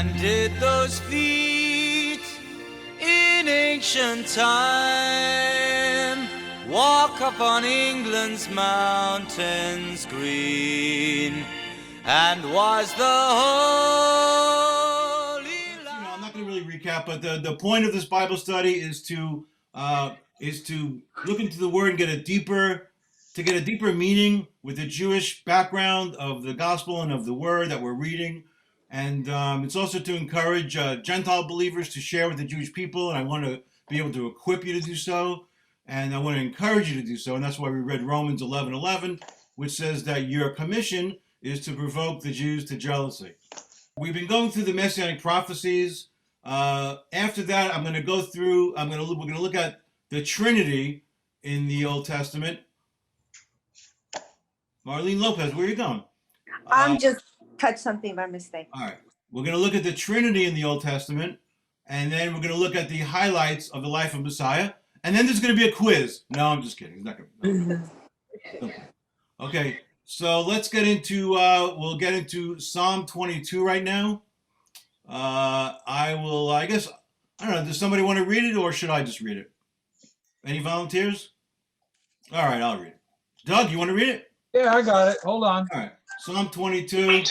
And did those feet in ancient time walk upon England's mountains green? And was the holy land... I'm not going to really recap, but the point of this Bible study is to look into the Word and get a deeper meaning with the Jewish background of the Gospel and of the Word that we're reading. And it's also to encourage Gentile believers to share with the Jewish people, and I want to be able to equip you to do so, and I want to encourage you to do so, and that's why we read Romans 11:11, which says that your commission is to provoke the Jews to jealousy. We've been going through the Messianic prophecies. After that, we're going to look at the Trinity in the Old Testament. Marlene Lopez, where are you going? I'm just touched something by mistake. All right. We're going to look at the Trinity in the Old Testament, and then we're going to look at the highlights of the life of Messiah, and then there's going to be a quiz. No, I'm just kidding. It's not going to be. Okay. So let's get into, we'll get into Psalm 22 right now. I don't know, does somebody want to read it, or should I just read it? Any volunteers? All right, I'll read it. Doug, you want to read it? Yeah, I got it. Hold on. All right, Psalm 22.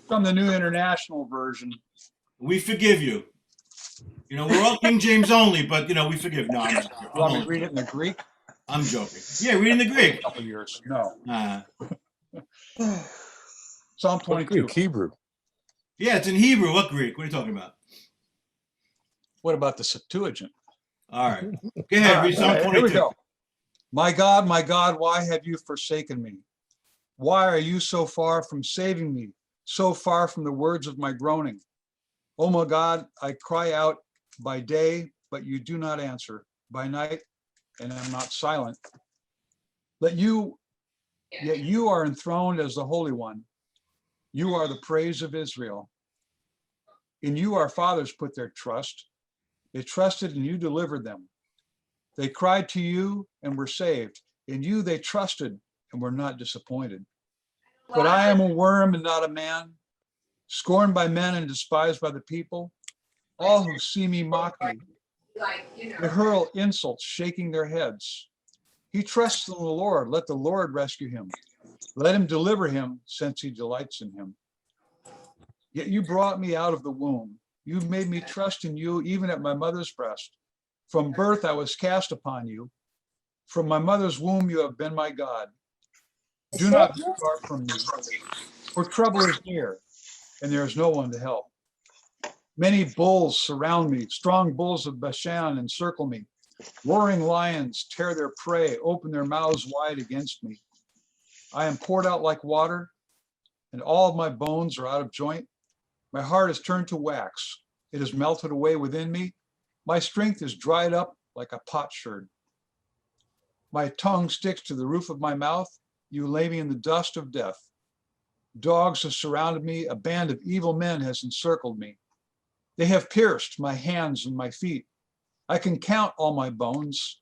From the New International Version. We forgive you. You know, we're all King James only, but, you know, we forgive. No, I'm just joking. You want me to read it in the Greek? I'm joking. Yeah, read in the Greek. A couple years. No. Psalm 22. Greek, Hebrew. Yeah, it's in Hebrew. What Greek? What are you talking about? What about the Septuagint? All right. Go ahead, read Psalm 22. Here we go. My God, why have you forsaken me? Why are you so far from saving me, so far from the words of my groaning? Oh my God, I cry out by day, but you do not answer, by night, and I'm not silent. Yet you are enthroned as the Holy One. You are the praise of Israel. In you our fathers put their trust. They trusted and you delivered them. They cried to you and were saved. In you they trusted and were not disappointed. But I am a worm and not a man, scorned by men and despised by the people. All who see me mock me. They hurl insults, shaking their heads. He trusts in the Lord. Let the Lord rescue him. Let him deliver him, since he delights in him. Yet you brought me out of the womb. You made me trust in you, even at my mother's breast. From birth I was cast upon you. From my mother's womb you have been my God. Do not depart from me, for trouble is near, and there is no one to help. Many bulls surround me, strong bulls of Bashan encircle me. Roaring lions tear their prey, open their mouths wide against me. I am poured out like water, and all of my bones are out of joint. My heart is turned to wax. It is melted away within me. My strength is dried up like a potsherd. My tongue sticks to the roof of my mouth. You lay me in the dust of death. Dogs have surrounded me. A band of evil men has encircled me. They have pierced my hands and my feet. I can count all my bones.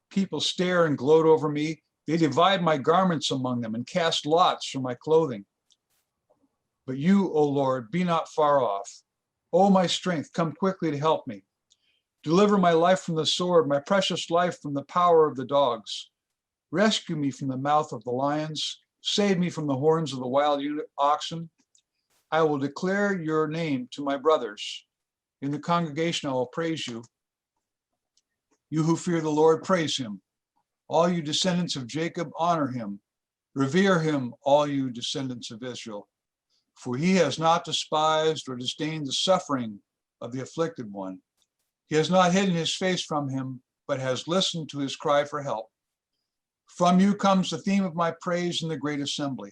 People stare and gloat over me. They divide my garments among them and cast lots for my clothing. But you, O Lord, be not far off. O my strength, come quickly to help me. Deliver my life from the sword, my precious life from the power of the dogs. Rescue me from the mouth of the lions. Save me from the horns of the wild oxen. I will declare your name to my brothers. In the congregation I will praise you. You who fear the Lord, praise him. All you descendants of Jacob, honor him. Revere him, all you descendants of Israel. For he has not despised or disdained the suffering of the afflicted one. He has not hidden his face from him, but has listened to his cry for help. From you comes the theme of my praise in the great assembly.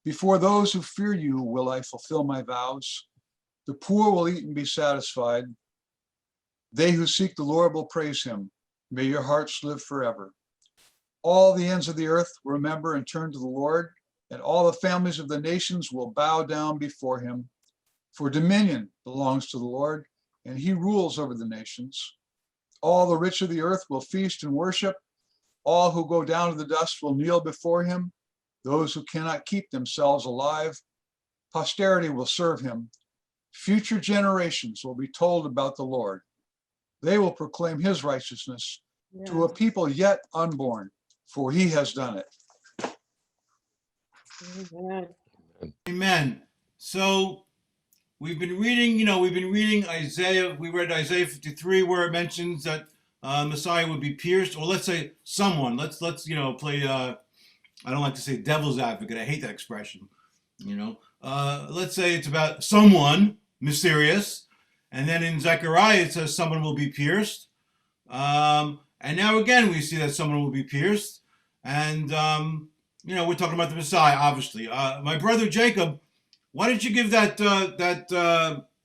Before those who fear you will I fulfill my vows. The poor will eat and be satisfied. They who seek the Lord will praise him. May your hearts live forever. All the ends of the earth remember and turn to the Lord, and all the families of the nations will bow down before him. For dominion belongs to the Lord, and he rules over the nations. All the rich of the earth will feast and worship. All who go down to the dust will kneel before him. those who cannot keep themselves alive. Posterity will serve him. Future generations will be told about the Lord. They will proclaim his righteousness to a people yet unborn, for he has done it. Amen. Amen. So we've been reading Isaiah. We read Isaiah 53, where it mentions that Messiah would be pierced, or let's say someone. Let's play. I don't like to say devil's advocate. I hate that expression. Let's say it's about someone mysterious, and then in Zechariah it says someone will be pierced. And now again we see that someone will be pierced, and we're talking about the Messiah, obviously. My brother Jacob, why did you give that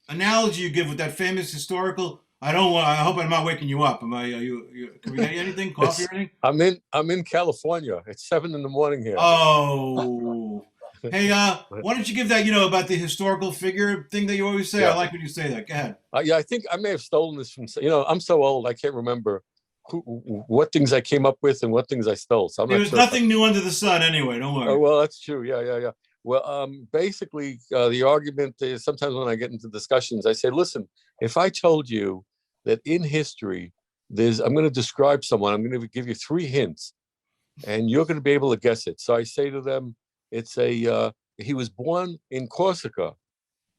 analogy you give with that famous historical? I hope I'm not waking you up. Can we get you anything? Coffee or anything? I'm in California. It's 7 a.m. here. Oh. Hey, why don't you give that, about the historical figure thing that you always say? Yeah. I like when you say that. Go ahead. Yeah, I think I may have stolen this from. I'm so old I can't remember what things I came up with and what things I stole. So I'm There not was sure nothing new under the sun, anyway. Don't worry. Oh, well, that's true. Yeah. Well, basically, the argument is sometimes when I get into discussions, I say, listen, if I told you that in history, I'm going to describe someone, I'm going to give you 3 hints, and you're going to be able to guess it. So I say to them, he was born in Corsica,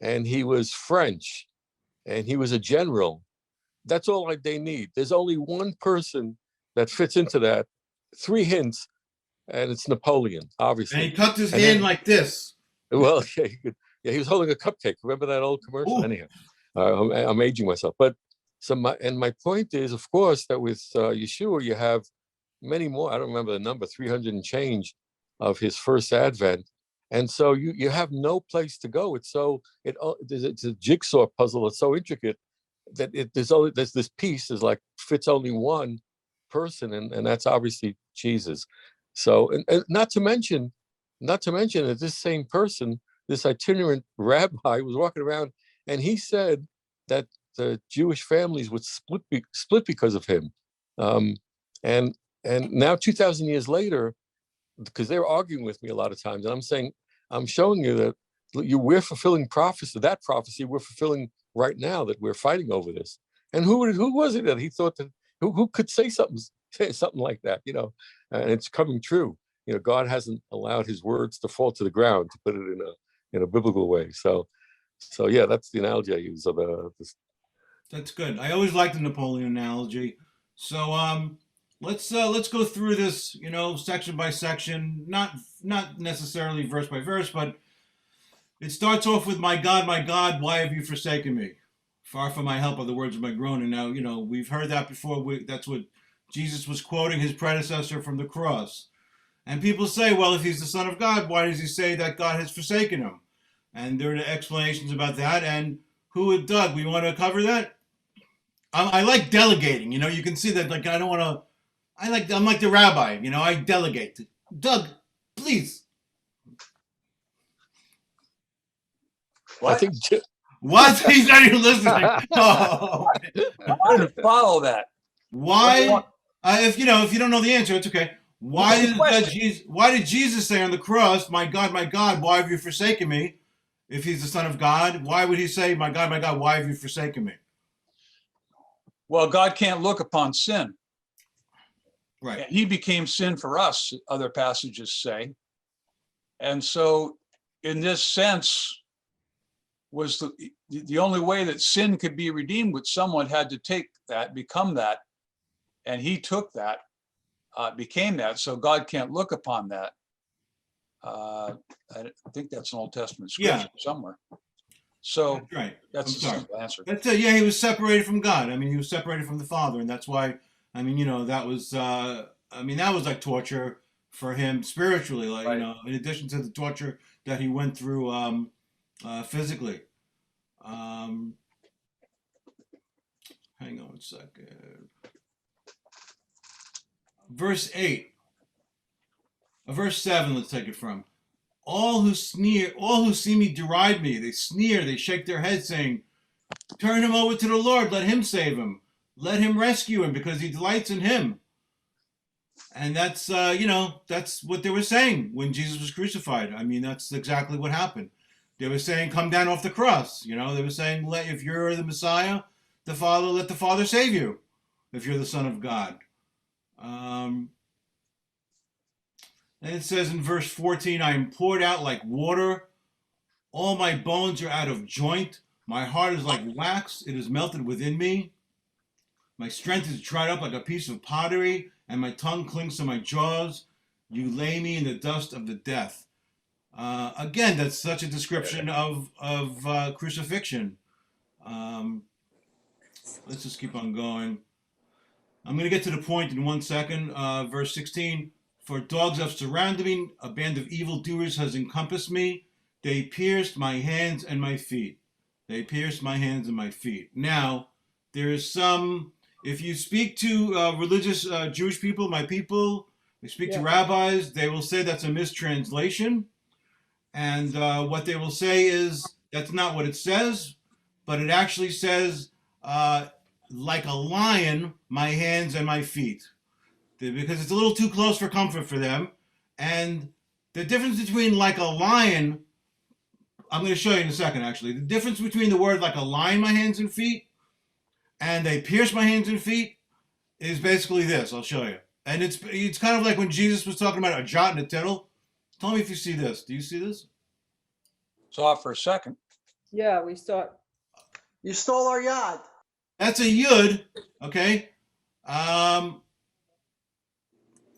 and he was French, and he was a general. That's all they need. There's only one person that fits into that. 3 hints, and it's Napoleon, obviously. And he tucked his hand like this. Well, he was holding a cupcake. Remember that old commercial? Ooh. Anyhow, I'm aging myself. But my point is, of course, that with Yeshua, you have many more. I don't remember the number, 300 and change of his first advent. And so you have no place to go. It's a jigsaw puzzle. It's so intricate that there's this piece fits only one person, and that's obviously Jesus. So, and not to mention that this same person, this itinerant rabbi, was walking around, and he said that the Jewish families would split because of him. And now 2,000 years later, because they're arguing with me a lot of times, and I'm showing you that we're fulfilling prophecy. That prophecy we're fulfilling right now, that we're fighting over this. And who was it that he thought that who could say something like that? And it's coming true. God hasn't allowed his words to fall to the ground, to put it in a biblical way. So yeah, that's the analogy I use of this. That's good. I always like the Napoleon analogy. So let's go through this, section by section, not necessarily verse by verse, but it starts off with, my God, why have you forsaken me? Far from my help are the words of my groaning. Now, we've heard that before. That's what Jesus was quoting his predecessor from the cross. And people say, well, if he's the Son of God, why does he say that God has forsaken him? And there are explanations about that. And Doug, we want to cover that? I like delegating. You can see that. I don't want to. I'm like the rabbi. I delegate. Doug, please. What? I think. What? He's not even listening. Oh. I didn't follow that. Why? If you don't know the answer, it's okay. Why did Jesus say on the cross, my God, why have you forsaken me? If he's the Son of God, why would he say, my God, why have you forsaken me? Well, God can't look upon sin. Right. And he became sin for us, other passages say. And so in this sense, was the only way that sin could be redeemed, with someone had to take that, become that. And he took that, became that. So God can't look upon that. I think that's an Old Testament scripture somewhere. So that's right. That's the simple answer. That's it. Yeah, he was separated from God. He was separated from the Father, and that's why. That was. That was like torture for him spiritually. Right. In addition to the torture that he went through physically. Hang on 1 second. Verse 8. Verse 7. Let's take it from. All who see me deride me. They sneer, they shake their heads, saying, turn him over to the Lord, let him save him. Let him rescue him, because he delights in him. And that's, that's what they were saying when Jesus was crucified. I mean, that's exactly what happened. They were saying, come down off the cross. They were saying, if you're the Messiah, let the Father save you, if you're the Son of God. And it says in verse 14, I am poured out like water. All my bones are out of joint. My heart is like wax. It is melted within me. My strength is dried up like a piece of pottery, and my tongue clings to my jaws. You lay me in the dust of the death. Again, that's such a description of crucifixion. Let's just keep on going. I'm going to get to the point in 1 second. Verse 16, for dogs have surrounded me. A band of evildoers has encompassed me. They pierced my hands and my feet. They pierced my hands and my feet. Now, there is some, if you speak to religious Jewish people, my people, you speak to rabbis, they will say that's a mistranslation. And what they will say is that's not what it says, but it actually says, like a lion, my hands and my feet. Because it's a little too close for comfort for them. And the difference between like a lion, I'm going to show you in a second, actually. The difference between the word like a lion, my hands and feet, and they pierce my hands and feet is basically this. I'll show you. And it's kind of like when Jesus was talking about a jot and a tittle. Tell me if you see this. Do you see this? Saw it for a second. Yeah, we saw it. You stole our yacht. That's a yud, okay?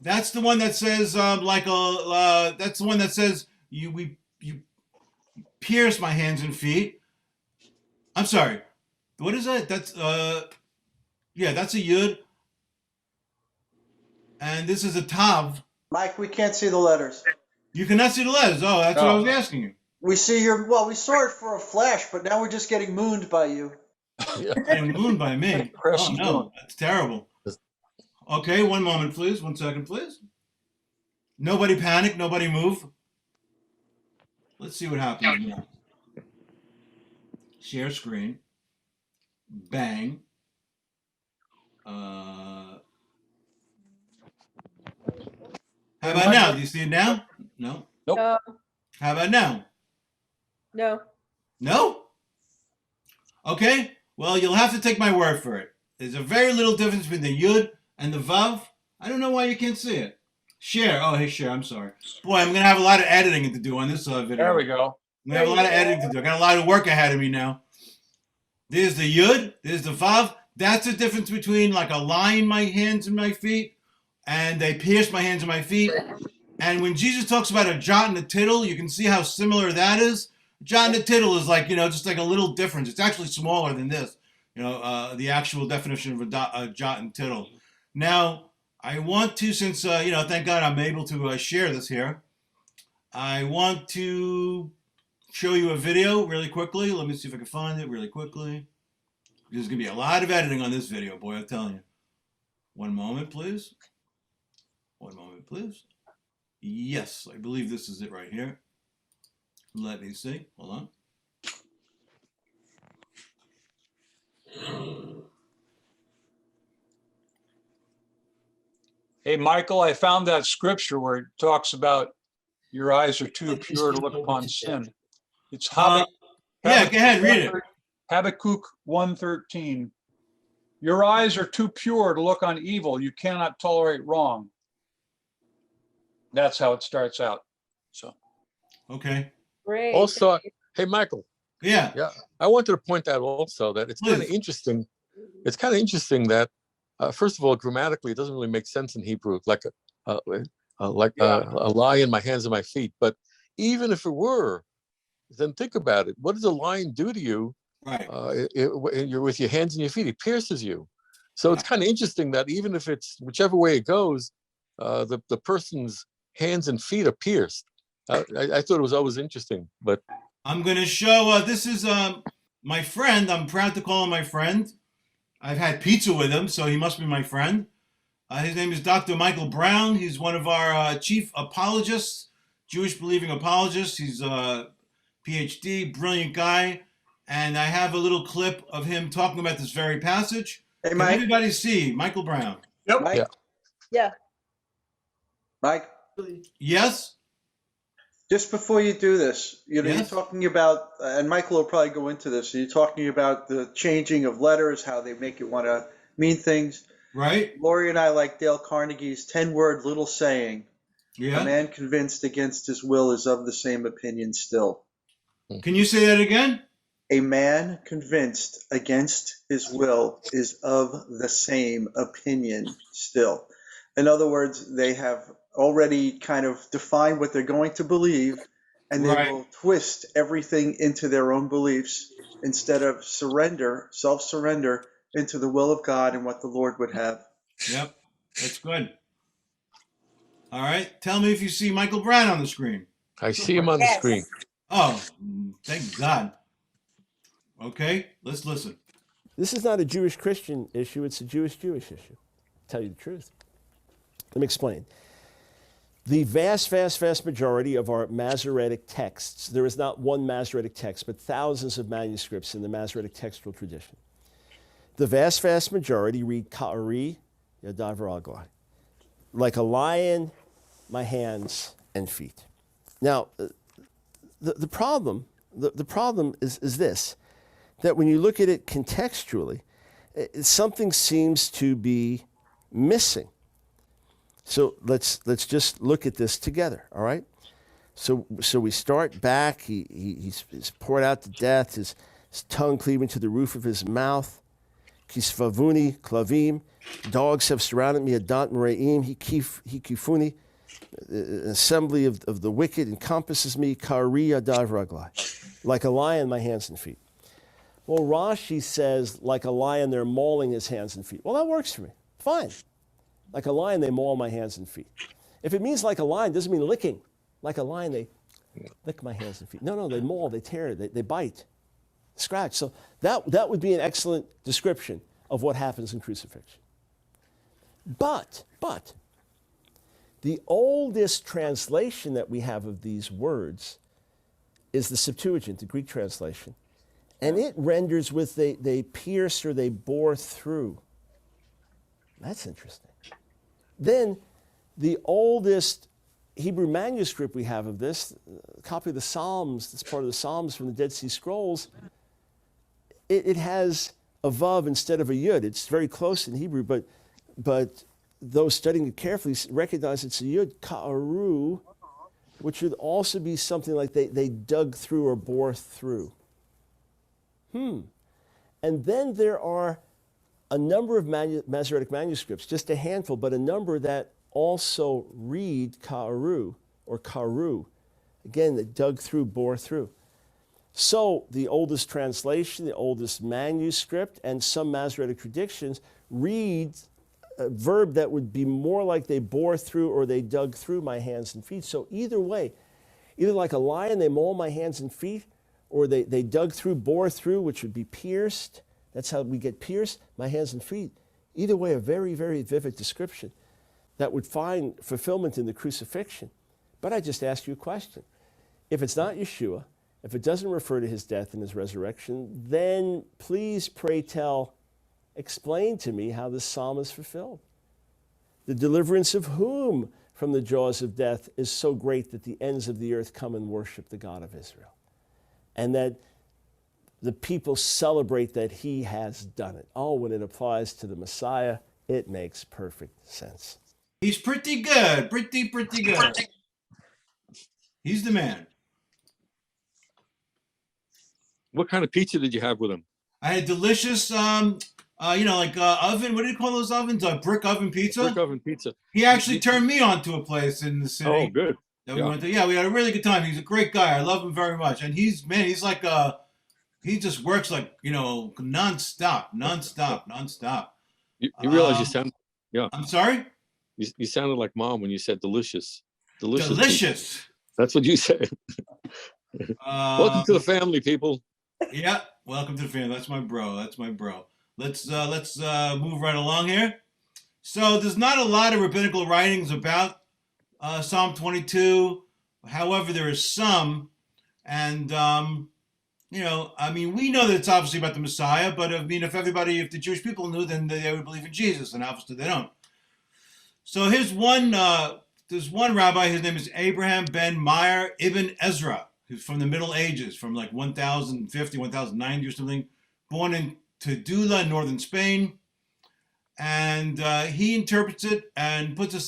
That's the one that says that's the one that says you pierce my hands and feet. I'm sorry. What is that? That's that's a yud. And this is a tav. Mike, we can't see the letters. You cannot see the letters. Oh, that's what I was asking you. We see we saw it for a flash, but now we're just getting mooned by you. Getting mooned by me. Oh no, that's terrible. Okay, 1 moment, please. 1 second, please. Nobody panic. Nobody move. Let's see what happens now. Share screen. Bang. How about now? Do you see it now? No. Nope. No, How about now? no. No? Okay. Well, you'll have to take my word for it. There's a very little difference between the yud and the vav. I don't know why you can't see it. Share. Oh, hey, share. I'm sorry. Boy, I'm going to have a lot of editing to do on this video. There we go. I'm going to have a lot of editing to do. I got a lot of work ahead of me now. There's the yud. There's the vav. That's the difference between like a lion, my hands and my feet, and they pierced my hands and my feet. And when Jesus talks about a jot and a tittle, you can see how similar that is. Jot and a tittle is like, just like a little difference. It's actually smaller than this, the actual definition of a jot and tittle. Now, I want to, since, thank God I'm able to share this here, I want to show you a video really quickly. Let me see if I can find it really quickly. There's going to be a lot of editing on this video, boy, I'm telling you. 1 moment, please. 1 moment, please. Yes, I believe this is it right here. Let me see. Hold on. Hey, Michael, I found that scripture where it talks about your eyes are too pure to look upon sin. It's Yeah, go ahead, read it. Habakkuk 1:13. Your eyes are too pure to look on evil. You cannot tolerate wrong. That's how it starts out. So, Okay. Great. Also, hey, Michael. Yeah. Yeah, I wanted to point out also that it's kind of interesting. It's kind of interesting that, first of all, grammatically, it doesn't really make sense in Hebrew, like a lion in my hands and my feet. But even if it were, then think about it. What does a lion do to you? Right. You're with your hands and your feet. It pierces you. So it's kind of interesting that even if it's whichever way it goes, the person's hands and feet are pierced. I thought it was always interesting, but I'm going to show, this is my friend. I'm proud to call him my friend. I've had pizza with him, so he must be my friend. His name is Dr. Michael Brown. He's one of our chief apologists, Jewish believing apologists. He's a PhD, brilliant guy. And I have a little clip of him talking about this very passage. Hey, Can Mike. everybody see Michael Brown? Mike, Yeah. Yeah. Mike, Yes. just before you do this, you're Yes. talking about, and Michael will probably go into this. You're talking about the changing of letters, how they make it want to mean things. Right. Lori and I like Dale Carnegie's 10-word little saying, Yeah. a man convinced against his will is of the same opinion still. Can you say that again? A man convinced against his will is of the same opinion still. In other words, they have already kind of defined what they're going to believe, and they Right. will twist everything into their own beliefs instead of self-surrender into the will of God and what the Lord would have. Yep. That's good. All right. Tell me if you see Michael Brown on the screen. I see him on the Yes. screen. Oh, thank God. Okay, let's listen. This is not a Jewish Christian issue, it's a Jewish issue. Tell you the truth. Let me explain. The vast majority of our Masoretic texts, there is not one Masoretic text, but thousands of manuscripts in the Masoretic textual tradition. The vast majority read Ka'ari Yadav Ragli, like a lion, my hands and feet. Now, the problem is this, that when you look at it contextually, something seems to be missing. So let's just look at this together, all right? So we start back. He's poured out to death. His tongue cleaving to the roof of his mouth. Kisvavuni klavim. Dogs have surrounded me. Adant mereim. Hikifuni. An assembly of the wicked encompasses me. Kari adav raglai. Like a lion, my hands and feet. Well, Rashi says, like a lion, they're mauling his hands and feet. Well, that works for me. Fine. Like a lion, they maul my hands and feet. If it means like a lion, it doesn't mean licking. Like a lion, they lick my hands and feet. No, they maul, they tear, they bite, scratch. So that would be an excellent description of what happens in crucifixion. But the oldest translation that we have of these words is the Septuagint, the Greek translation. And it renders with they pierced or they bore through. That's interesting. Then the oldest Hebrew manuscript we have of this, a copy of the Psalms, that's part of the Psalms from the Dead Sea Scrolls, it has a vav instead of a yud. It's very close in Hebrew, but those studying it carefully recognize it's a yud, ka'aru, which would also be something like they dug through or bore through. And then there are a number of Masoretic manuscripts, just a handful, but a number that also read ka'aru or karu. Again, they dug through, bore through. So the oldest translation, the oldest manuscript, and some Masoretic traditions read a verb that would be more like they bore through or they dug through my hands and feet. So either way, either like a lion, they maul my hands and feet, or they dug through, bore through, which would be pierced. That's how we get pierced, my hands and feet. Either way, a very, very vivid description that would find fulfillment in the crucifixion. But I just ask you a question. If it's not Yeshua, if it doesn't refer to his death and his resurrection, then please, pray tell, explain to me how this psalm is fulfilled. The deliverance of whom from the jaws of death is so great that the ends of the earth come and worship the God of Israel. And that the people celebrate that he has done it. Oh, when it applies to the Messiah, it makes perfect sense. He's pretty good. Pretty good. He's the man. What kind of pizza did you have with him? I had delicious, oven. What do you call those ovens? Brick oven pizza. Brick oven pizza. He actually turned me on to a place in the city. Oh, good. That we went to. Yeah, we had a really good time. He's a great guy. I love him very much. And he's like he just works like, nonstop. You realize you sound, I'm sorry? you sounded like Mom when you said delicious. Delicious. Delicious. That's what you said. Welcome to the family, people. Yeah, welcome to the family. That's my bro. Let's move right along here. So there's not a lot of rabbinical writings about Psalm 22. However, there is some, and we know that it's obviously about the Messiah. But if the Jewish people knew, then they would believe in Jesus, and obviously they don't. So here's one there's one rabbi, his name is Abraham ben Meir ibn Ezra, who's from the Middle Ages, from like 1050, 1090 or something, born in Tudela, northern Spain. And he interprets it and puts the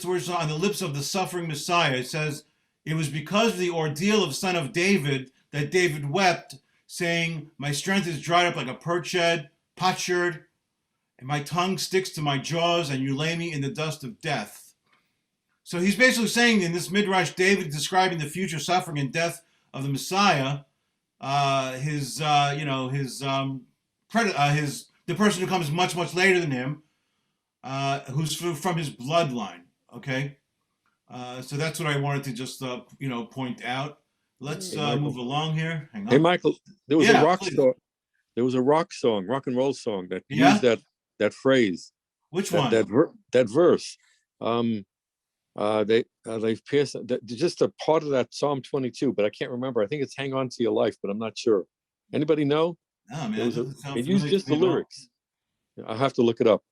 words on the lips of the suffering Messiah. It says, it was because of the ordeal of son of David that David wept, saying, my strength is dried up like a potsherd, and my tongue sticks to my jaws, and you lay me in the dust of death. So he's basically saying in this Midrash, David describing the future suffering and death of the Messiah, the person who comes much, much later than him, who's from his bloodline. Okay, so that's what I wanted to just point out. Let's move along here. Hang on. Hey, Michael, there was a rock please. song. There was a rock and roll song that Yeah? used that phrase. Which one? That verse. They've pierced just a part of that Psalm 22, but I can't remember. I think it's "Hang On to Your Life," but I'm not sure. Anybody know? Oh, man, It used just the lyrics. I'll have to look it up.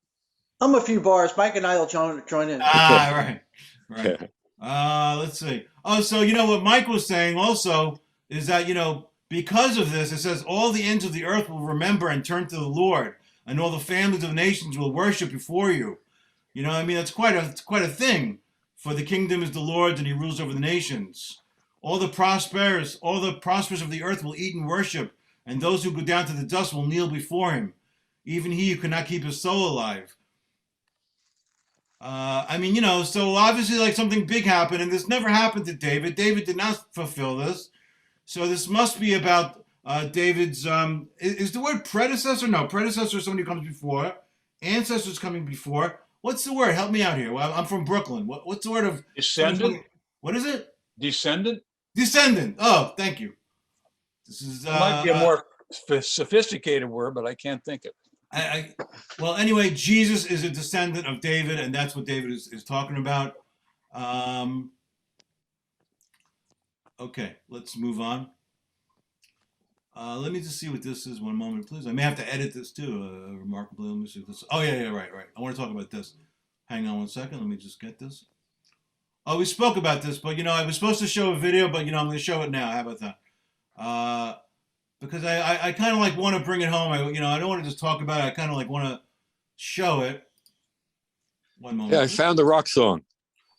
I'm a few bars. Mike and I will join in. Right. Let's see. Oh, so what Mike was saying also is that because of this, it says all the ends of the earth will remember and turn to the Lord, and all the families of the nations will worship before you. That's quite a thing. For the kingdom is the Lord's, and He rules over the nations. All the prosperous of the earth will eat and worship, and those who go down to the dust will kneel before Him, even He who cannot keep his soul alive. So obviously, like, something big happened, and this never happened to David. David did not fulfill this. So this must be about David's, is the word predecessor? No, predecessor is somebody who comes before. Ancestors coming before. What's the word? Help me out here. Well, I'm from Brooklyn. What's the word of... Descendant? What is it? Descendant? Descendant. Oh, thank you. This is... It might be a more sophisticated word, but I can't think of it. Well, anyway, Jesus is a descendant of David, and that's what David is talking about. Okay, let's move on. Let me just see what this is. One moment, please. I may have to edit this too. Remarkably, let me see this. Oh, yeah, right. I want to talk about this. Hang on one second. Let me just get this. Oh, we spoke about this, but I was supposed to show a video, but I'm going to show it now. How about that? Because I kind of want to bring it home. I don't want to just talk about it. I kind of want to show it. One moment. Yeah, I found the rock song.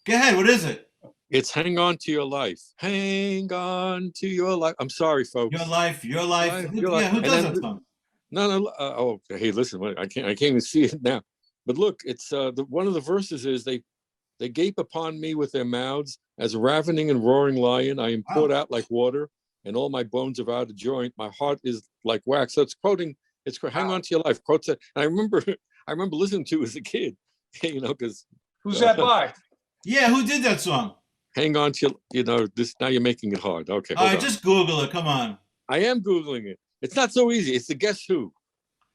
Go ahead. What is it? It's "Hang On to Your Life." Hang on to your life. I'm sorry, folks. Your life. Your Yeah, life. who does that song? No. Hey, listen. I can't even see it now. But look, it's one of the verses is they gape upon me with their mouths as a ravening and roaring lion. I am poured out like water, and all my bones are out of joint. My heart is like wax. So it's quoting. "Hang on to your life." Quotes it. And I remember listening to it as a kid. Because Who's that by? Yeah, who did that song? Hang on to this. Now you're making it hard. Okay. All right, just Google it. Come on. I am Googling it. It's not so easy. It's the Guess Who.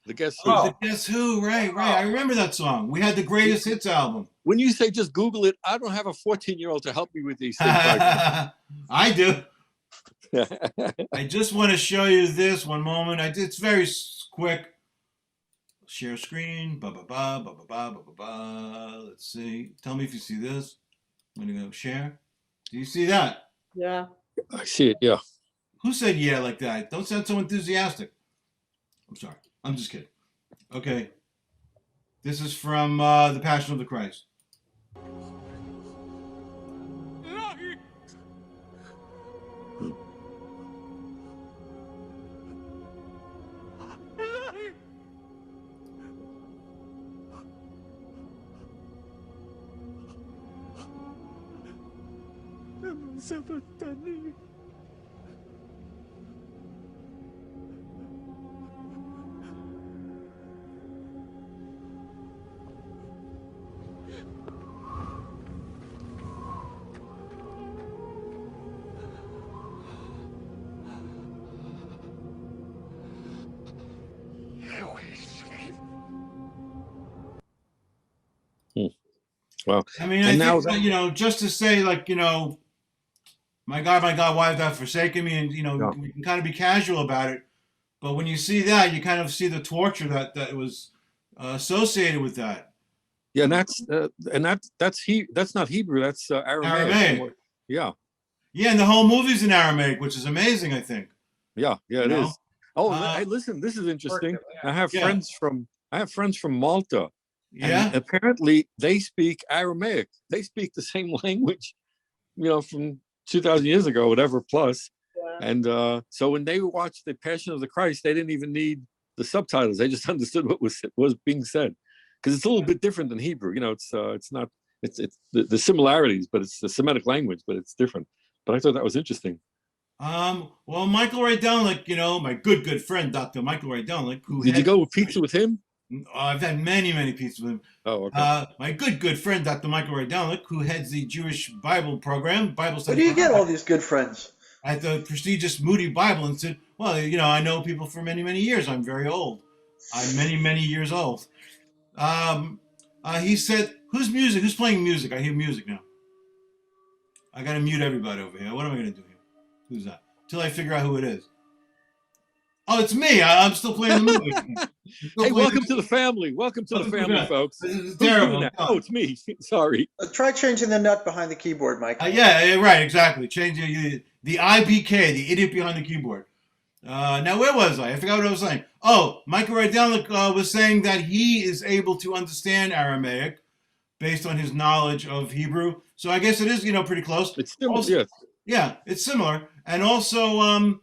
The Guess Who. The Guess Who, right. I remember that song. We had the Greatest Hits album. When you say just Google it, I don't have a 14-year-old to help me with these things. I do. I just want to show you this. One moment. It's very quick. Share screen. Let's see. Tell me if you see this. I'm going to go share. Do you see that? Yeah. I see it, yeah. Who said yeah like that? Don't sound so enthusiastic. I'm sorry. I'm just kidding. Okay. This is from The Passion of the Christ. Well, I mean, I think, just to say, my God, why have thou forsaken me? And, we can kind of be casual about it. But when you see that, you kind of see the torture that was associated with that. Yeah, that's not Hebrew. That's Aramaic. Aramaic. Yeah, Yeah, and the whole movie's in Aramaic, which is amazing, I think. yeah, it You know? is. Oh, Uh, hey, listen, this is interesting. Yeah. I have friends from Malta, Yeah. and apparently they speak Aramaic. They speak the same language, from 2,000 years ago, whatever plus. Yeah. And so when they watched the Passion of the Christ, they didn't even need the subtitles. They just understood what was being said, because it's a little bit different than Hebrew. It's not it's the similarities, but it's the Semitic language, but it's different. But I thought that was interesting. Well, Michael Rydelnik, my good friend, Dr. Michael Rydelnik, who Did you go with pizza with him? I've had many pizzas with him. Oh, okay. My good friend, Dr. Michael Rydelnik, who heads the Jewish Bible program, Bible Where study do you get program all these good friends? at the prestigious Moody Bible Institute. Well, I know people for many years. I'm very old. I'm many years old. He said, "Who's music? Who's playing music? I hear music now. I got to mute everybody over here. What am I going to do here? Who's that? Till I figure out who it is. Oh, it's me. I'm still playing the movie. Hey, welcome to the family. Welcome to the family, folks. This is Who's doing terrible. that? Oh, it's me. Sorry. Try changing the nut behind the keyboard, Mike. Yeah, right, exactly. Change the IBK, the idiot behind the keyboard. Now, where was I? I forgot what I was saying. Oh, Michael Rydelnik was saying that he is able to understand Aramaic based on his knowledge of Hebrew. So I guess it is, pretty close. It's still, Also, yes. yeah, it's similar. And also,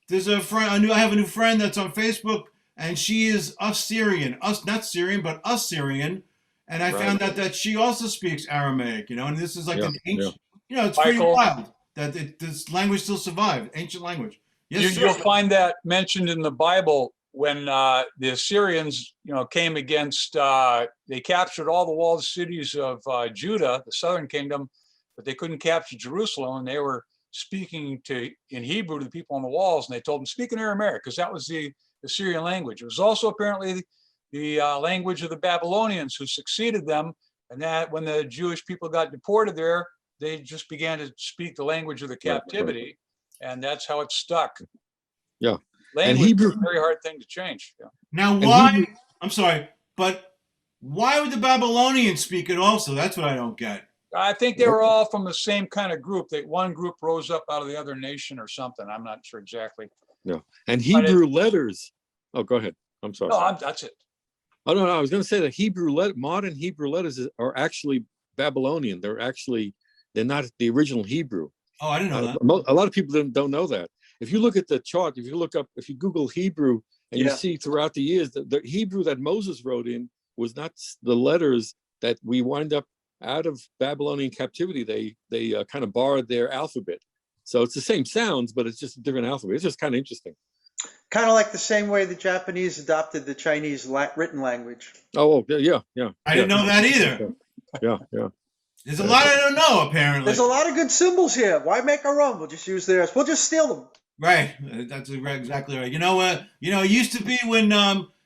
there's a friend. I have a new friend that's on Facebook, and she is Assyrian. Not Syrian, but Assyrian. And I Right. found out that she also speaks Aramaic. And this is like Yeah, an ancient. It's pretty Michael? wild that this language still survived, ancient language. Yes, You'll sir. find that mentioned in the Bible when the Assyrians, came against, they captured all the walled cities of Judah, the southern kingdom, but they couldn't capture Jerusalem, and they were speaking in Hebrew to the people on the walls, and they told them, speak in Aramaic, because that was the Assyrian language. It was also apparently the language of the Babylonians who succeeded them, and that when the Jewish people got deported there, they just began to speak the language of the captivity, and that's how it stuck. Yeah. Language Hebrew- is a very hard thing to change. Yeah. Now, why? I'm sorry, but why would the Babylonians speak it also? That's what I don't get. I think they were all from the same kind of group. That one group rose up out of the other nation or something. I'm not sure exactly. No. And Hebrew letters. Oh, go ahead. I'm sorry. No, that's it. Oh, no. I was going to say that modern Hebrew letters are actually Babylonian. They're not the original Hebrew. Oh, I didn't know that. A lot of people don't know that. If you look at the chart, if you Google Hebrew and you see throughout the years, the Hebrew that Moses wrote in was not the letters that we wind up out of Babylonian captivity. They kind of borrowed their alphabet. So it's the same sounds, but it's just a different alphabet. It's just kind of interesting. Kind of like the same way the Japanese adopted the Chinese written language. Oh, yeah. I didn't know that either. Yeah. There's a lot I don't know, apparently. There's a lot of good symbols here. Why make our own? We'll just use theirs. We'll just steal them. Right. That's exactly right. It used to be when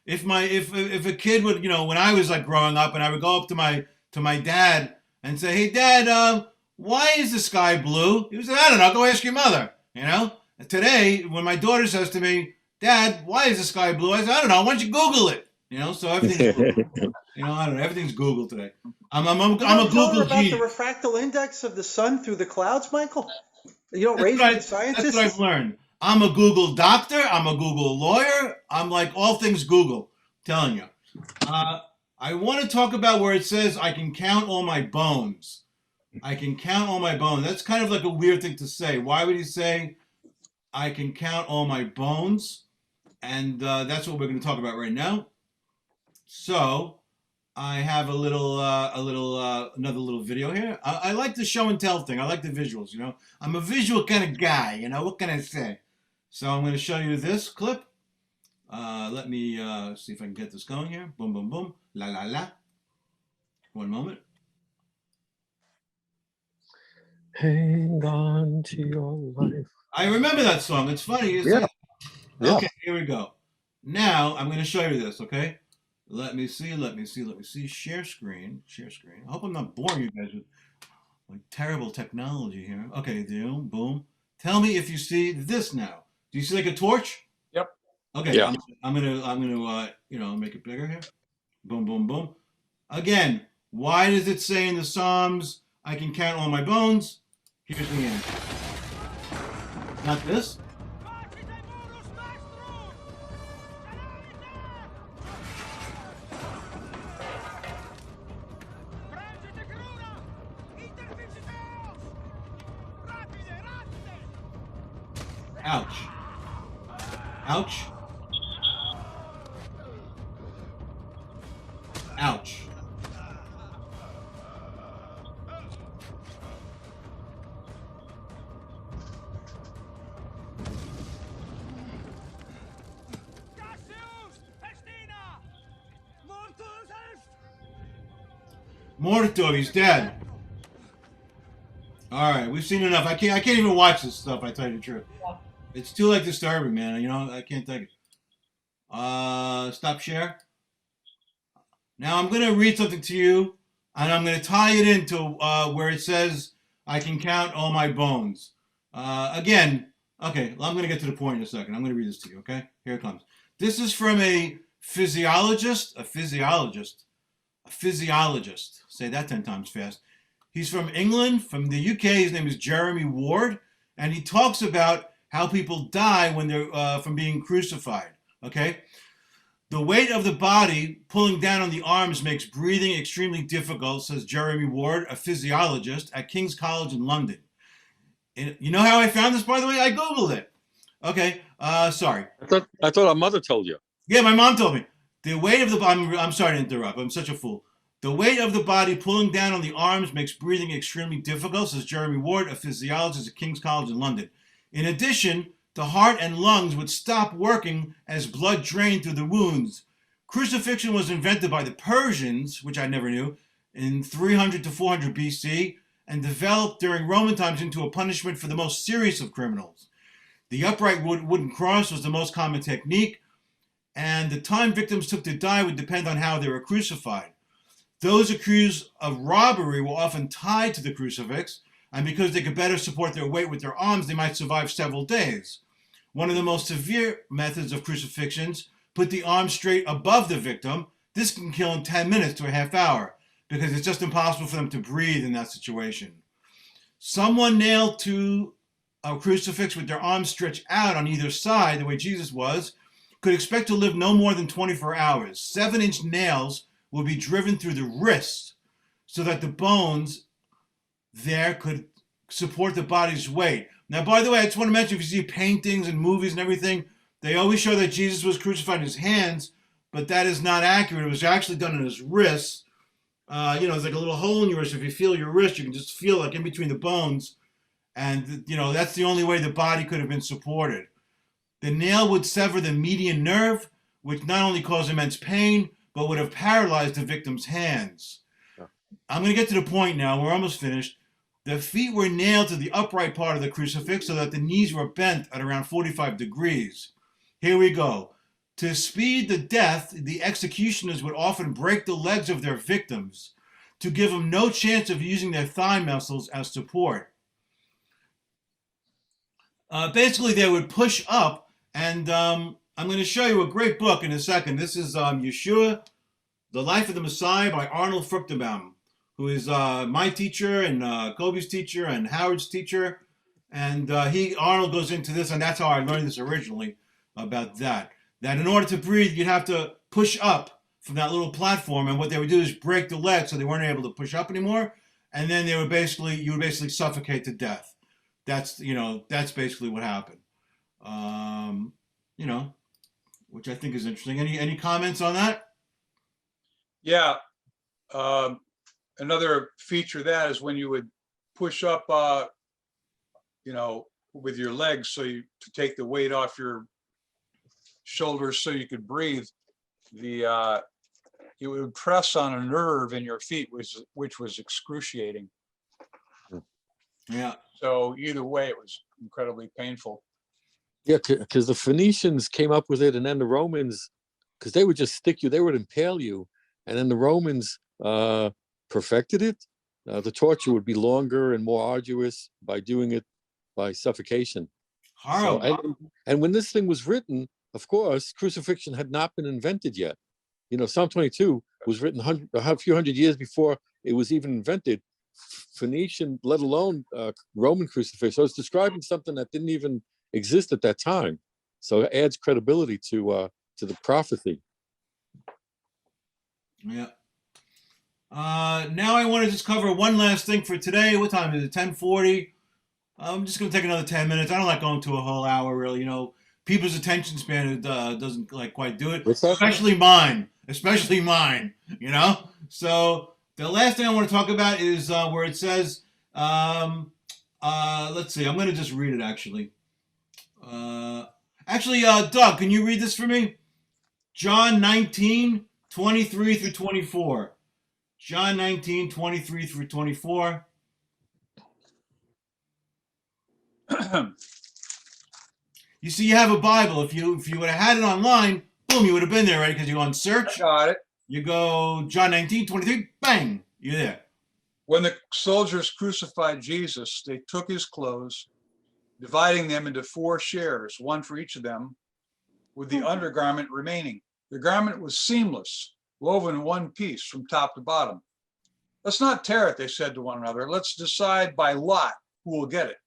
if a kid would, when I was like growing up, and I would go up to my dad and say, "Hey, Dad, why is the sky blue?" He would say, "I don't know. Go ask your mother." Today, when my daughter says to me, "Dad, why is the sky blue?" I say, "I don't know. Why don't you Google it?" So everything's Google. I don't know. Everything's Google today. I'm a Google about geek. the refractal index of the sun through the clouds, Michael? You don't raise That's the scientists? what I've learned. I'm a Google doctor. I'm a Google lawyer. I'm like all things Google. Telling you. I want to talk about where it says I can count all my bones. I can count all my bones. That's kind of like a weird thing to say. Why would he say I can count all my bones? And that's what we're going to talk about right now. So I have another little video here. I like the show and tell thing. I like the visuals. I'm a visual kind of guy. What can I say? So I'm going to show you this clip. Let me see if I can get this going here. Boom, boom, boom. La, la, la. One moment. Hang on to your life. I remember that song. It's funny. Yeah. Okay, here we go. Now I'm going to show you this, okay? Let me see. Share screen. I hope I'm not boring you guys with like terrible technology here. Okay, boom. Tell me if you see this now. Do you see like a torch? Yep. Okay. Yeah. I'm gonna make it bigger here. Boom, boom, boom. Again, Why does it say in the Psalms, I can count all my bones? Here's the answer. Not this. Ouch. Ouch. Ouch. Morto, he's dead. All right, we've seen enough. I can't even watch this stuff. I tell you the truth. It's too like disturbing, man. You know, I can't take it. Stop share. Now I'm gonna read something to you, and I'm gonna tie it into where it says I can count all my bones. Again, okay. Well, I'm gonna get to the point in a second. I'm gonna read this to you. Okay, here it comes. This is from a physiologist. Say that 10 times fast. He's from England, from the UK. His name is Jeremy Ward, and he talks about how people die when they're from being crucified. Okay, the weight of the body pulling down on the arms makes breathing extremely difficult, says Jeremy Ward, a physiologist at King's College in London. And you know how I found this, by the way? I Googled it. Okay, sorry. I thought our mother told you. Yeah, my mom told me. The weight of the body, I'm sorry to interrupt. I'm such a fool. The weight of the body pulling down on the arms makes breathing extremely difficult, says Jeremy Ward, a physiologist at King's College in London. In addition, the heart and lungs would stop working as blood drained through the wounds. Crucifixion was invented by the Persians, which I never knew, in 300 to 400 BC, and developed during Roman times into a punishment for the most serious of criminals. The upright wooden cross was the most common technique, and the time victims took to die would depend on how they were crucified. Those accused of robbery were often tied to the crucifix, and because they could better support their weight with their arms, they might survive several days. One of the most severe methods of crucifixions put the arm straight above the victim. This can kill in 10 minutes to a half hour because it's just impossible for them to breathe in that situation. Someone nailed to a crucifix with their arms stretched out on either side, the way Jesus was, could expect to live no more than 24 hours. 7-inch nails would be driven through the wrist so that the bones there could support the body's weight. Now, by the way, I just want to mention, if you see paintings and movies and everything, they always show that Jesus was crucified in his hands, but that is not accurate. It was actually done in his wrists. It's like a little hole in your wrist. If you feel your wrist, you can just feel like in between the bones. And, that's the only way the body could have been supported. The nail would sever the median nerve, which not only caused immense pain, but would have paralyzed the victim's hands. I'm going to get to the point now. We're almost finished. The feet were nailed to the upright part of the crucifix so that the knees were bent at around 45 degrees. Here we go. To speed the death, the executioners would often break the legs of their victims to give them no chance of using their thigh muscles as support. Basically, they would push up, and I'm going to show you a great book in a second. This is Yeshua, The Life of the Messiah by Arnold Fruchtenbaum, who is my teacher and Kobe's teacher and Howard's teacher. And Arnold goes into this, and that's how I learned this originally, about that. That in order to breathe, you'd have to push up from that little platform, and what they would do is break the legs so they weren't able to push up anymore, and then you would basically suffocate to death. That's basically what happened. Which I think is interesting. Any comments on that? Yeah. Another feature of that is when you would push up, with your legs, to take the weight off your shoulders so you could breathe. You would press on a nerve in your feet, which was excruciating. Yeah. So either way, it was incredibly painful. Yeah, because the Phoenicians came up with it, and then the Romans, because they would just stick you, they would impale you, and then the Romans perfected it. The torture would be longer and more arduous by doing it by suffocation. Horrible. And when this thing was written, of course, crucifixion had not been invented yet. Psalm 22 was written a few hundred years before it was even invented. Phoenician, let alone Roman crucifix. So it's describing something that didn't even exist at that time. So it adds credibility to the prophecy. Yeah. Now I want to just cover one last thing for today. What time is it? 10:40. I'm just going to take another 10 minutes. I don't like going to a whole hour, really. People's attention span doesn't quite do it. What's that? Especially mine. So the last thing I want to talk about is where it says, let's see. I'm going to just read it, actually. Doug, can you read this for me? John 19:23 through 24. John 19:23 through 24. You see, you have a Bible. If you would have had it online, boom, you would have been there, right? Because you go on search. Got it. You go John 19:23, bang, you're there. When the soldiers crucified Jesus, they took his clothes, dividing them into 4 shares, one for each of them, with the undergarment remaining. The garment was seamless, woven in one piece from top to bottom. Let's not tear it, they said to one another. Let's decide by lot who will get it.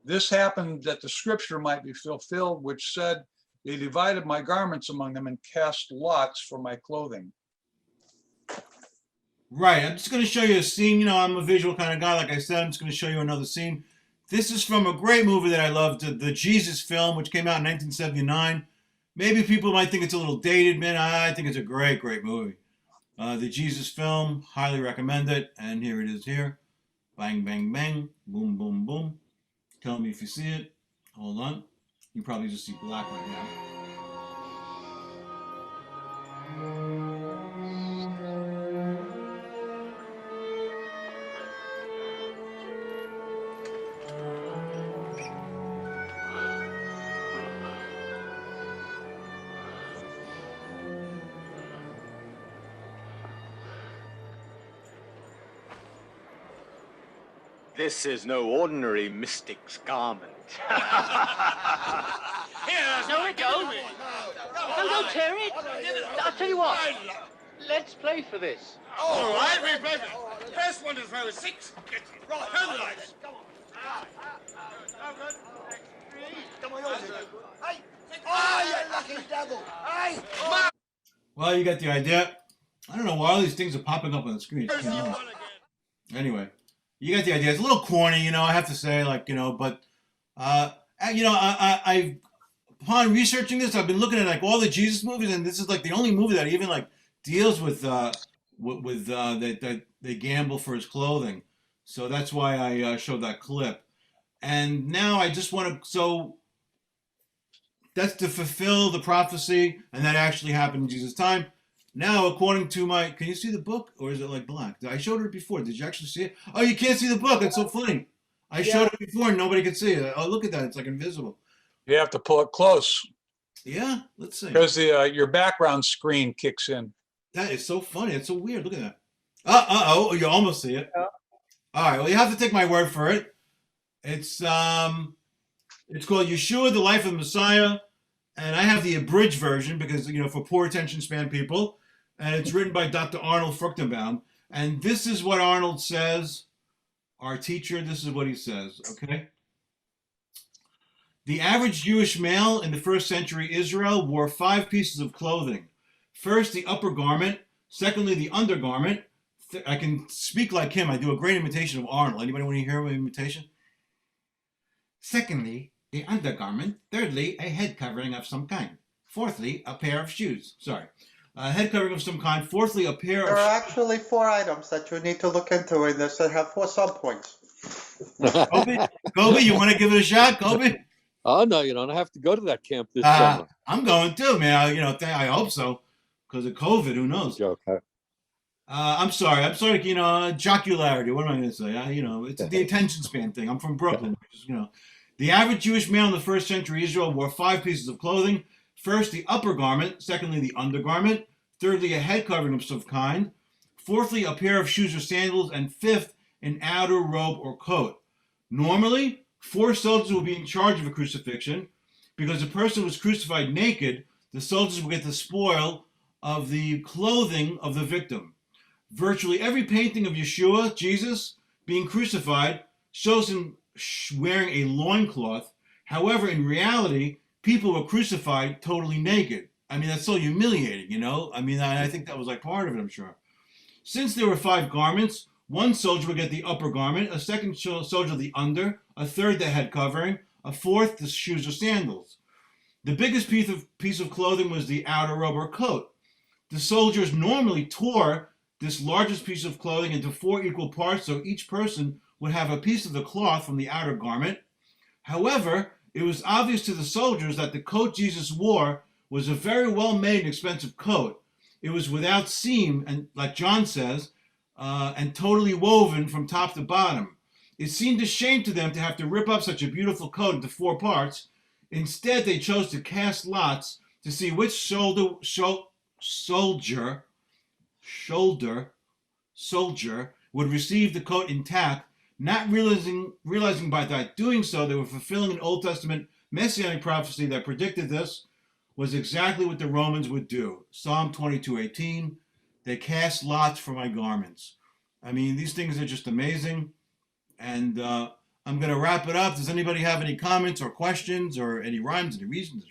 This happened that the scripture might be fulfilled, which said, they divided my garments among them and cast lots for my clothing. Right, I'm just going to show you a scene. I'm a visual kind of guy. Like I said, I'm just going to show you another scene. This is from a great movie that I loved, the Jesus film, which came out in 1979. Maybe people might think it's a little dated, man. I think it's a great, great movie. The Jesus film, highly recommend it. And here it is here. Bang, bang, bang. Boom, boom, boom. Tell me if you see it. Hold on. You probably just see black right now. This is no ordinary mystic's garment. No, it don't. No, don't tear it. I'll tell you what. Let's play for this. All right, we play for it. First one to throw is 6. Right, turn the lights. Come on, yours. Hey! Oh, you lucky devil! Hey! Well, you got the idea. I don't know why all these things are popping up on the screen. Anyway, you got the idea. It's a little corny, I have to say, but, I upon researching this, I've been looking at all the Jesus movies, and this is the only movie that even deals with that they gamble for his clothing. So that's why I showed that clip. And now I just want to, so that's to fulfill the prophecy, and that actually happened in Jesus' time. Now, according to can you see the book, or is it black? I showed it before. Did you actually see it? Oh, you can't see the book. That's so funny. I showed it before and nobody could see it. Oh, look at that. It's invisible. You have to pull it close. Yeah, let's see. Because your background screen kicks in. That is so funny. It's so weird. Look at that. Oh, you almost see it. All right. Well, you have to take my word for it. It's called Yeshua, the Life of the Messiah. And I have the abridged version because, for poor attention span people. And it's written by Dr. Arnold Fruchtenbaum. And this is what Arnold says. Our teacher, this is what he says, okay? The average Jewish male in the first century Israel wore 5 pieces of clothing. First, the upper garment. Secondly, the undergarment. I can speak like him. I do a great imitation of Arnold. Anybody want to hear my imitation? Secondly, the undergarment. Thirdly, a head covering of some kind. Fourthly, a pair of shoes. Sorry. A head covering of some kind. Fourthly, a pair There of... are actually 4 items that you need to look into in this that have 4 subpoints. Kobe, you want to give it a shot, Kobe? Oh, no, you don't have to go to that camp this summer. I'm going too, man. I hope so. Because of COVID, who knows? Joke, huh? I'm sorry, jocularity. What am I going to say? It's the attention span thing. I'm from Brooklyn. The average Jewish male in the first century Israel wore 5 pieces of clothing. First, the upper garment. Secondly, the undergarment. Thirdly, a head covering of some kind. Fourthly, a pair of shoes or sandals. And fifth, an outer robe or coat. Normally, 4 soldiers will be in charge of a crucifixion. Because the person was crucified naked, the soldiers will get the spoil of the clothing of the victim. Virtually every painting of Yeshua, Jesus, being crucified shows him wearing a loincloth. However, in reality, people were crucified totally naked. I mean, that's so humiliating, you know? I mean, I think that was like part of it, I'm sure. Since there were 5 garments, one soldier would get the upper garment, a second soldier the under, a third the head covering, a fourth the shoes or sandals. The biggest piece of clothing was the outer robe or coat. The soldiers normally tore this largest piece of clothing into 4 equal parts, so each person would have a piece of the cloth from the outer garment. However, it was obvious to the soldiers that the coat Jesus wore was a very well-made and expensive coat. It was without seam, and like John says, and totally woven from top to bottom. It seemed a shame to them to have to rip up such a beautiful coat into 4 parts. Instead, they chose to cast lots to see which soldier would receive the coat intact, not realizing by that doing so they were fulfilling an Old Testament Messianic prophecy that predicted this was exactly what the Romans would do. Psalm 22:18, they cast lots for my garments. I mean, these things are just amazing. And I'm going to wrap it up. Does anybody have any comments or questions or any rhymes, any reasons,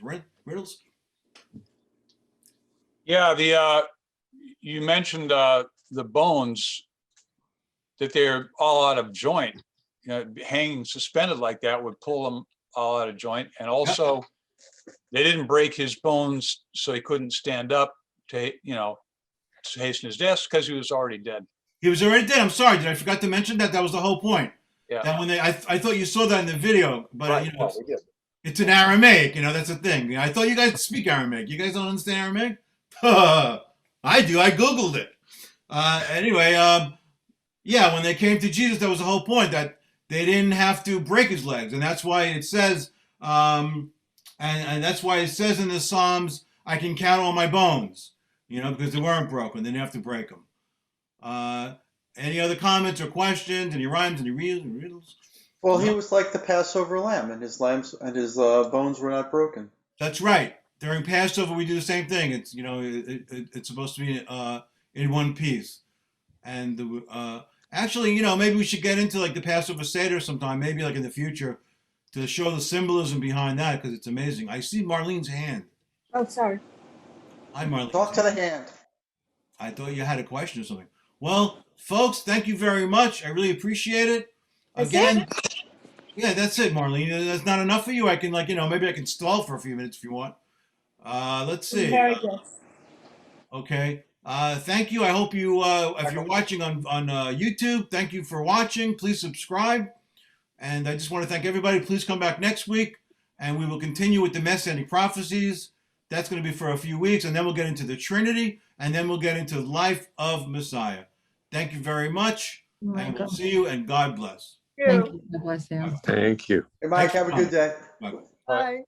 riddles? Yeah, you mentioned the bones, that they're all out of joint. You know, hanging suspended like that would pull them all out of joint. And also, they didn't break his bones so he couldn't stand up to hasten his death, because he was already dead. He was already dead. I'm sorry. Did I forget to mention that? That was the whole point. Yeah. That when I thought you saw that in the video, but Right, you know, we did. it's in Aramaic. You know, that's the thing. I thought you guys speak Aramaic. You guys don't understand Aramaic? I do. I Googled it. Anyway, yeah, when they came to Jesus, that was the whole point, that they didn't have to break his legs. And that's why it says, and that's why it says in the Psalms, I can count all my bones, you know, because they weren't broken. They didn't have to break them. Any other comments or questions? Any rhymes? Any riddles? Well, he was like the Passover lamb, and his bones were not broken. That's right. During Passover, we do the same thing. It's, you know, it's supposed to be in one piece. And actually, you know, maybe we should get into like the Passover Seder sometime, maybe like in the future, to show the symbolism behind that, because it's amazing. I see Marlene's hand. Oh, sorry. Hi, Marlene. Talk to the hand. I thought you had a question or something. Well, folks, thank you very much. I really appreciate it. Again, yeah, that's it, Marlene. That's not enough for you. I can, like, you know, maybe I can stall for a few minutes if you want. Let's see. Very good. Okay. Thank you. I hope you, if you're watching on YouTube, thank you for watching. Please subscribe. And I just want to thank everybody. Please come back next week, and we will continue with the Messianic prophecies. That's going to be for a few weeks, and then we'll get into the Trinity, and then we'll get into the life of Messiah. Thank you very much, and we'll see you, and God bless. Thank you. God bless you. Thank you. Hey, Mike, have a good day. Bye. Bye.